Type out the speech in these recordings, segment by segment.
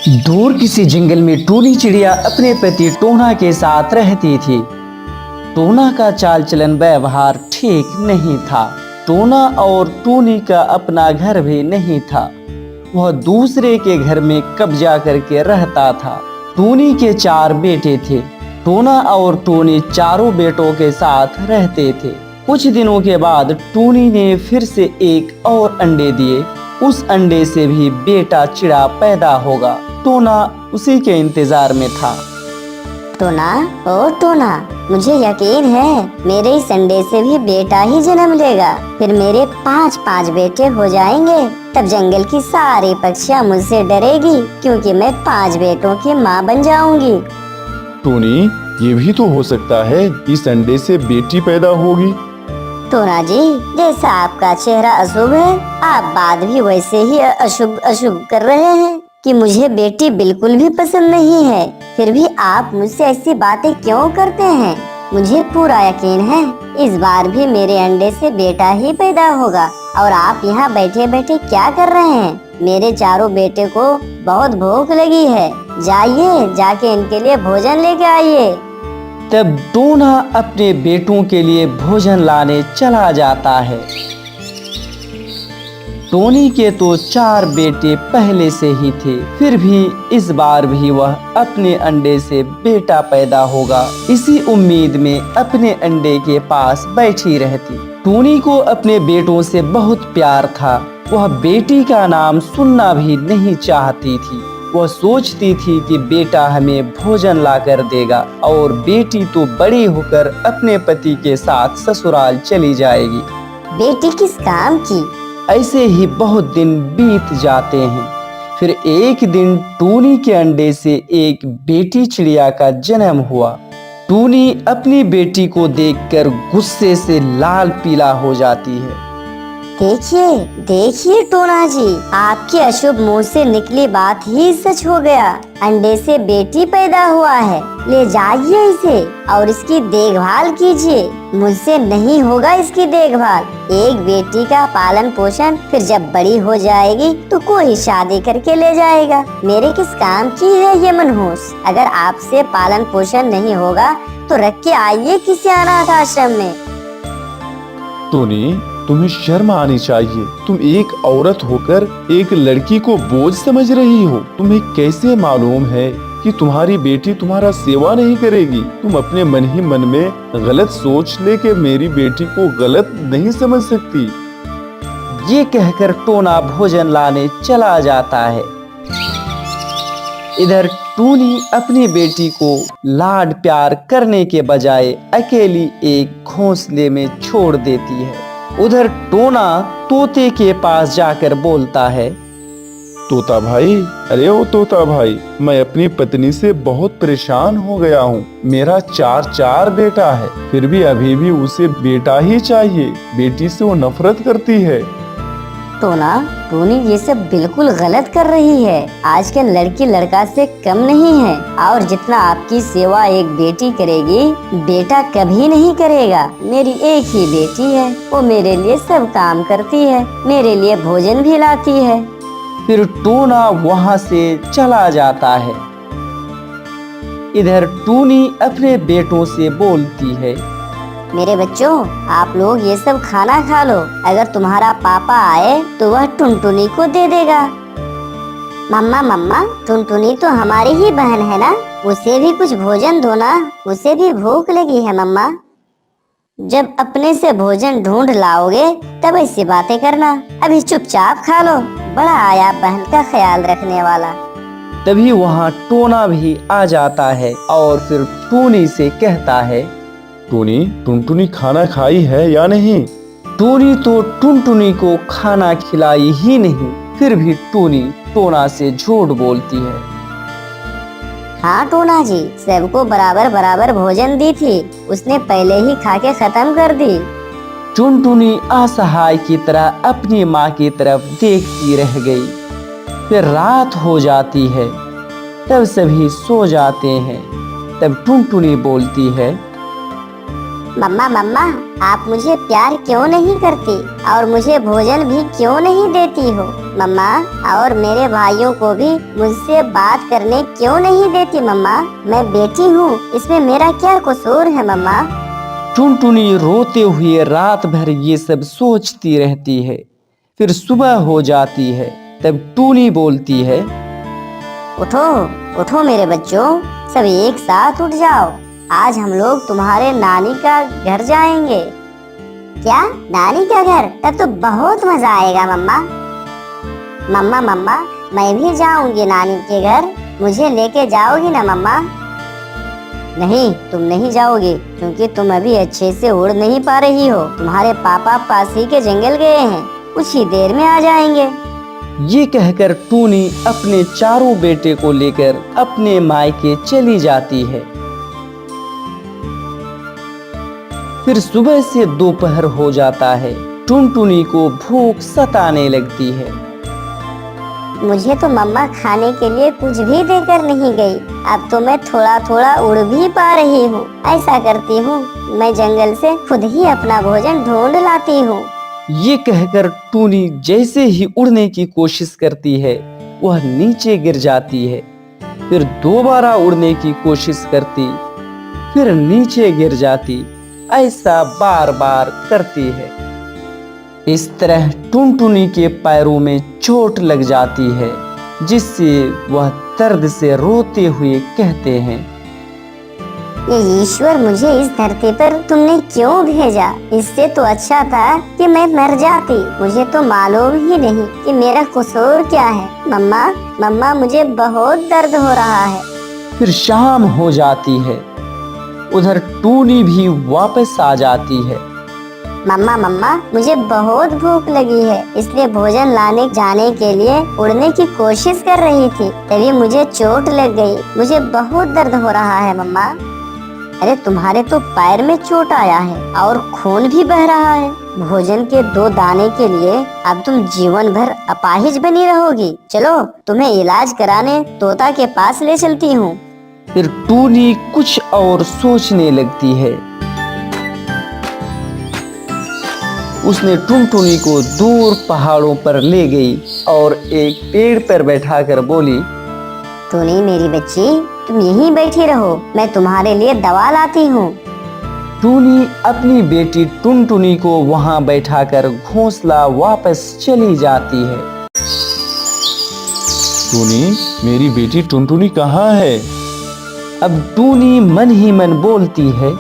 दूर किसी जंगल में टूनी चिड़िया अपने पति टोना के साथ रहती थी। टोना का चाल चलन व्यवहार ठीक नहीं था। टोना और टूनी का अपना घर भी नहीं था। वह दूसरे के घर में कब्जा करके रहता था। टूनी के 4 बेटे थे। टोना और टूनी चारों बेटों के साथ रहते थे। कुछ दिनों के बाद टूनी ने फिर से एक और अंडे दिए। उस अंडे से भी बेटा चिड़ा पैदा होगा। टोना उसी के इंतजार में था। टोना, ओ टोना, मुझे यकीन है मेरे इस अंडे से भी बेटा ही जन्म लेगा। फिर मेरे 5 बेटे हो जाएंगे। तब जंगल की सारी पक्षियाँ मुझसे डरेगी क्योंकि मैं 5 बेटों की माँ बन जाऊंगी। टोनी, ये भी तो हो सकता है इस अंडे से बेटी पैदा होगी। टोना जी, जैसा आपका चेहरा अशुभ है, आप बात भी वैसे ही अशुभ अशुभ कर रहे हैं कि मुझे बेटी बिल्कुल भी पसंद नहीं है। फिर भी आप मुझसे ऐसी बातें क्यों करते हैं? मुझे पूरा यकीन है इस बार भी मेरे अंडे से बेटा ही पैदा होगा। और आप यहाँ बैठे बैठे क्या कर रहे हैं? मेरे चारों बेटे को बहुत भूख लगी है। जाइए, जाके इनके लिए भोजन लेके आइए। तब टोना अपने बेटों के लिए भोजन लाने चला जाता है। टोनी के तो 4 बेटे पहले से ही थे। फिर भी इस बार भी वह अपने अंडे से बेटा पैदा होगा इसी उम्मीद में अपने अंडे के पास बैठी रहती। टोनी को अपने बेटों से बहुत प्यार था। वह बेटी का नाम सुनना भी नहीं चाहती थी। वह सोचती थी कि बेटा हमें भोजन ला कर देगा और बेटी तो बड़ी होकर अपने पति के साथ ससुराल चली जाएगी। बेटी किस काम की? ऐसे ही बहुत दिन बीत जाते हैं। फिर एक दिन टूनी के अंडे से एक बेटी चिड़िया का जन्म हुआ। टूनी अपनी बेटी को देखकर गुस्से से लाल पीला हो जाती है। देखिए, देखिए टोना जी, आपके अशुभ मुंह से निकली बात ही सच हो गया। अंडे से बेटी पैदा हुआ है। ले जाइए इसे और इसकी देखभाल कीजिए। मुझसे नहीं होगा इसकी देखभाल। एक बेटी का पालन पोषण, फिर जब बड़ी हो जाएगी तो कोई शादी करके ले जाएगा। मेरे किस काम की है ये मनहूस? अगर आपसे पालन पोषण नहीं होगा तो रख के आइए किसी अनाथ आश्रम में। टोनी, तुम्हें शर्म आनी चाहिए। तुम एक औरत होकर एक लड़की को बोझ समझ रही हो। तुम्हें कैसे मालूम है कि तुम्हारी बेटी तुम्हारा सेवा नहीं करेगी? तुम अपने मन ही मन में गलत सोच लेके मेरी बेटी को गलत नहीं समझ सकती। ये कहकर टोना भोजन लाने चला जाता है। इधर टूनी अपनी बेटी को लाड प्यार करने के बजाय अकेली एक घोंसले में छोड़ देती है। उधर टोना तोते के पास जाकर बोलता है, तोता भाई, अरे ओ तोता भाई, मैं अपनी पत्नी से बहुत परेशान हो गया हूँ। मेरा 4 बेटा है, फिर भी अभी भी उसे बेटा ही चाहिए। बेटी से वो नफरत करती है। टोना, टूनी ये सब बिल्कुल गलत कर रही है। आजकल लड़की लड़का से कम नहीं है। और जितना आपकी सेवा एक बेटी करेगी, बेटा कभी नहीं करेगा। मेरी एक ही बेटी है, वो मेरे लिए सब काम करती है, मेरे लिए भोजन भी लाती है। फिर टोना वहां से चला जाता है। इधर टूनी अपने बेटों से बोलती है, मेरे बच्चों, आप लोग ये सब खाना खा लो। अगर तुम्हारा पापा आए तो वह टुनटुनी को दे देगा। मम्मा मम्मा, टुनटुनी तो हमारी ही बहन है ना, उसे भी कुछ भोजन दो ना, उसे भी भूख लगी है मम्मा। जब अपने से भोजन ढूंढ लाओगे तब ऐसी बातें करना। अभी चुपचाप खा लो। बड़ा आया बहन का ख्याल रखने वाला। तभी वहां टोना भी आ जाता है और फिर टूनी से कहता है, टोनी, टुनटुनी खाना खाई है या नहीं? टूनी तो टुनटुनी को खाना खिलाई ही नहीं। फिर भी टूनी टोना से झूठ बोलती है। हाँ टोना जी, सबको बराबर बराबर भोजन दी थी, उसने पहले ही खा के खत्म कर दी। टुनटुनी असहाय की तरह अपनी माँ की तरफ देखती रह गई। फिर रात हो जाती है। तब सभी सो जाते हैं। तब टुनटुनी बोलती है, मम्मा मम्मा, आप मुझे प्यार क्यों नहीं करती और मुझे भोजन भी क्यों नहीं देती हो? मम्मा और मेरे भाइयों को भी मुझसे बात करने क्यों नहीं देती मम्मा? मैं बेटी हूँ, इसमें मेरा क्या कसूर है मम्मा? टुनटुनी रोते हुए रात भर ये सब सोचती रहती है। फिर सुबह हो जाती है। तब टूनी बोलती है, उठो उठो मेरे बच्चों, सब एक साथ उठ जाओ। आज हम लोग तुम्हारे नानी का घर जाएंगे। क्या नानी का घर? तब तो बहुत मजा आएगा मम्मा। मम्मा मम्मा मैं भी जाऊंगी नानी के घर, मुझे लेके जाओगी ना मम्मा? नहीं, तुम नहीं जाओगी क्योंकि तुम अभी अच्छे से उड़ नहीं पा रही हो। तुम्हारे पापा पास ही के जंगल गए हैं, कुछ ही देर में आ जाएंगे। ये कहकर टूनी अपने चारों बेटे को लेकर अपने मायके चली जाती है। फिर सुबह से दोपहर हो जाता है। टुनटुनी को भूख सताने लगती है। मुझे तो मम्मा खाने के लिए कुछ भी देकर नहीं गई। अब तो मैं थोड़ा थोड़ा उड़ भी पा रही हूँ। ऐसा करती हूँ, मैं जंगल से खुद ही अपना भोजन ढूंढ लाती हूँ। ये कहकर टूनी जैसे ही उड़ने की कोशिश करती है, वह नीचे गिर जाती है। फिर दोबारा उड़ने की कोशिश करती, फिर नीचे गिर जाती। ऐसा बार बार करती है। इस तरह टुनटुनी के पैरों में चोट लग जाती है, जिससे वह दर्द से रोते हुए कहते हैं, ये ईश्वर, मुझे इस धरती पर तुमने क्यों भेजा? इससे तो अच्छा था कि मैं मर जाती। मुझे तो मालूम ही नहीं कि मेरा कसूर क्या है। मम्मा मम्मा मुझे बहुत दर्द हो रहा है। फिर शाम हो जाती है। उधर टूनी भी वापस आ जाती है। मम्मा मम्मा मुझे बहुत भूख लगी है, इसलिए भोजन लाने जाने के लिए उड़ने की कोशिश कर रही थी, तभी मुझे चोट लग गई। मुझे बहुत दर्द हो रहा है मम्मा। अरे तुम्हारे तो पैर में चोट आया है और खून भी बह रहा है। भोजन के 2 दाने के लिए अब तुम जीवन भर अपाहिज बनी रहोगी। चलो तुम्हें इलाज कराने तोता के पास ले चलती हूँ। फिर टूनी कुछ और सोचने लगती है। उसने टुनटुनी को दूर पहाड़ों पर ले गई और एक पेड़ पर बैठाकर बोली, टूनी मेरी बच्ची, तुम यहीं बैठी रहो, मैं तुम्हारे लिए दवा लाती हूँ। टूनी अपनी बेटी टुनटुनी को वहां बैठाकर घोंसला वापस चली जाती है। टूनी, मेरी बेटी टुनटुनी कहाँ है? अब टूनी मन ही मन बोलती है,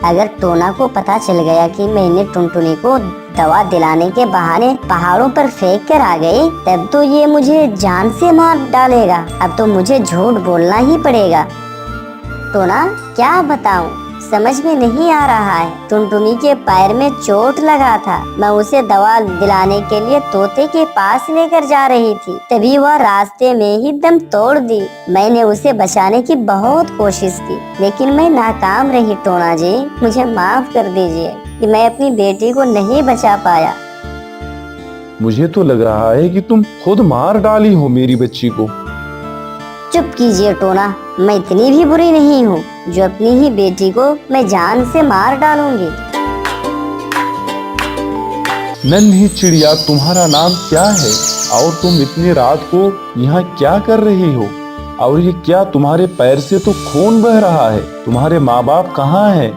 अगर टोना को पता चल गया कि मैंने टुनटुनी को दवा दिलाने के बहाने पहाड़ों पर फेंक कर आ गई, तब तो ये मुझे जान से मार डालेगा। अब तो मुझे झूठ बोलना ही पड़ेगा। टोना क्या बताऊं, समझ में नहीं आ रहा है। टुनटुनी के पैर में चोट लगा था, मैं उसे दवा दिलाने के लिए तोते के पास लेकर जा रही थी, तभी वह रास्ते में ही दम तोड़ दी। मैंने उसे बचाने की बहुत कोशिश की, लेकिन मैं नाकाम रही। टोना जी, मुझे माफ कर दीजिए कि मैं अपनी बेटी को नहीं बचा पाया। मुझे तो लग रहा है कि तुम खुद मार डाली हो मेरी बच्ची को। चुप कीजिए टोना, मैं इतनी भी बुरी नहीं हूँ जो अपनी ही बेटी को मैं जान से मार डालूंगी। नन्ही चिड़िया, तुम्हारा नाम क्या है और तुम इतनी रात को यहाँ क्या कर रही हो? और ये क्या, तुम्हारे पैर से तो खून बह रहा है। तुम्हारे माँ बाप कहाँ हैं?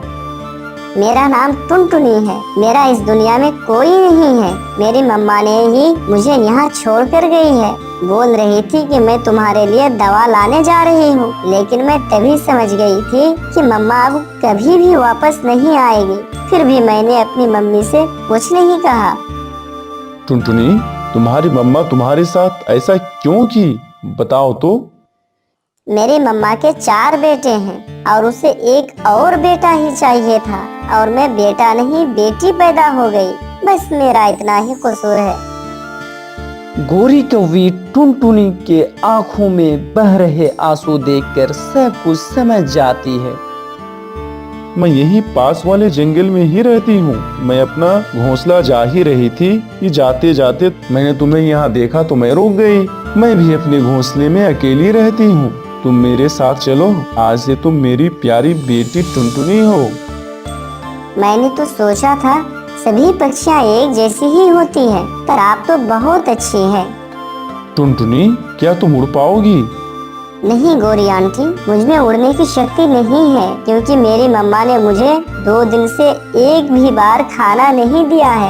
मेरा नाम टुनटुनी है। मेरा इस दुनिया में कोई नहीं है। मेरी मम्मा ने ही मुझे यहाँ छोड़ कर गई है। बोल रही थी कि मैं तुम्हारे लिए दवा लाने जा रही हूँ, लेकिन मैं तभी समझ गई थी कि मम्मा अब कभी भी वापस नहीं आएगी। फिर भी मैंने अपनी मम्मी से कुछ नहीं कहा। टुनटुनी, तुम्हारी मम्मा तुम्हारे साथ ऐसा क्यों की? बताओ तो। मेरी मम्मा के 4 बेटे हैं और उसे एक और बेटा ही चाहिए था, और मैं बेटा नहीं बेटी पैदा हो गई। बस मेरा इतना ही कसूर है। गोरी कौवी टुनटुनी के आंखों में बह रहे आंसू देखकर सब कुछ समझ जाती है। मैं यहीं पास वाले जंगल में ही रहती हूँ। मैं अपना घोंसला जा ही रही थी कि जाते जाते मैंने तुम्हें यहाँ देखा तो मैं रुक गई। मैं भी अपने घोंसले में अकेली रहती हूँ। तुम मेरे साथ चलो, आज से तुम मेरी प्यारी बेटी टुनटुनी हो। मैंने तो सोचा था सभी पक्षियाँ एक जैसी ही होती हैं, पर आप तो बहुत अच्छी हैं। टुनटुनी, क्या तुम उड़ पाओगी? नहीं गौरी आंटी, मुझमें उड़ने की शक्ति नहीं है, क्योंकि मेरी मम्मा ने मुझे 2 दिन से एक भी बार खाना नहीं दिया है।